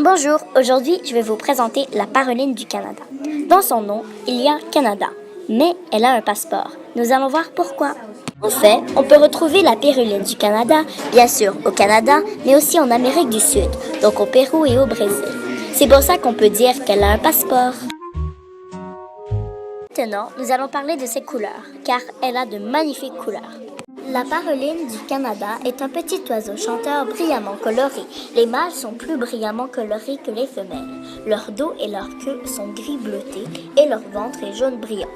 Bonjour, aujourd'hui je vais vous présenter la paruline du Canada. Dans son nom, il y a Canada, mais elle a un passeport. Nous allons voir pourquoi. En fait, on peut retrouver la paruline du Canada, bien sûr au Canada, mais aussi en Amérique du Sud, donc au Pérou et au Brésil. C'est pour ça qu'on peut dire qu'elle a un passeport. Maintenant, nous allons parler de ses couleurs, car elle a de magnifiques couleurs. La paruline du Canada est un petit oiseau chanteur brillamment coloré. Les mâles sont plus brillamment colorés que les femelles. Leur dos et leur queue sont gris bleuté et leur ventre est jaune brillant.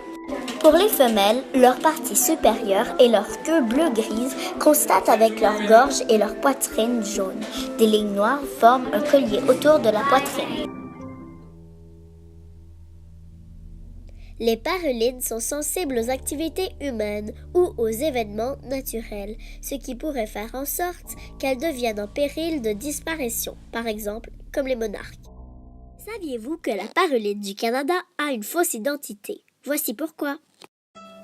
Pour les femelles, leur partie supérieure et leur queue bleu-grise constate avec leur gorge et leur poitrine jaune. Des lignes noires forment un collier autour de la poitrine. Les parulines sont sensibles aux activités humaines ou aux événements naturels, ce qui pourrait faire en sorte qu'elles deviennent en péril de disparition, par exemple comme les monarques. Saviez-vous que la paruline du Canada a une fausse identité? Voici pourquoi.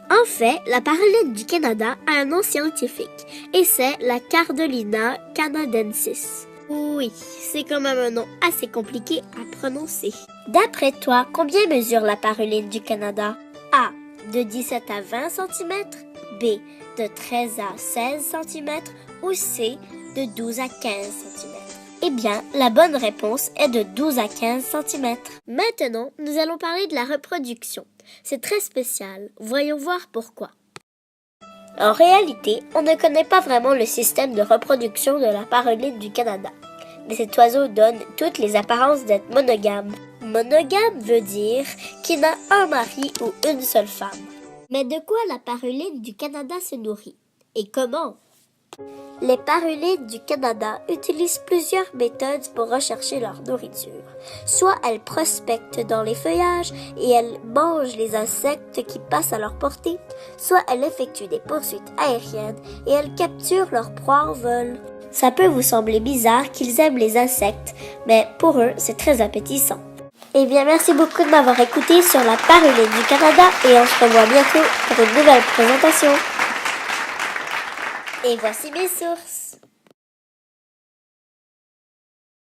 En fait, la paruline du Canada a un nom scientifique, et c'est la Cardolina canadensis. Oui, c'est quand même un nom assez compliqué à prononcer. D'après toi, combien mesure la paruline du Canada? A. De 17 à 20 cm, B. De 13 à 16 cm ou C. De 12 à 15 cm. Eh bien, la bonne réponse est de 12 à 15 cm. Maintenant, nous allons parler de la reproduction. C'est très spécial. Voyons voir pourquoi. En réalité, on ne connaît pas vraiment le système de reproduction de la paruline du Canada. Mais cet oiseau donne toutes les apparences d'être monogame. Monogame veut dire qu'il n'a un mari ou une seule femme. Mais de quoi la paruline du Canada se nourrit? Et comment? Les parulines du Canada utilisent plusieurs méthodes pour rechercher leur nourriture. Soit elles prospectent dans les feuillages et elles mangent les insectes qui passent à leur portée, soit elles effectuent des poursuites aériennes et elles capturent leur proie en vol. Ça peut vous sembler bizarre qu'ils aiment les insectes, mais pour eux, c'est très appétissant. Eh bien, merci beaucoup de m'avoir écouté sur la paruline du Canada et on se revoit bientôt pour une nouvelle présentation. Et voici mes sources.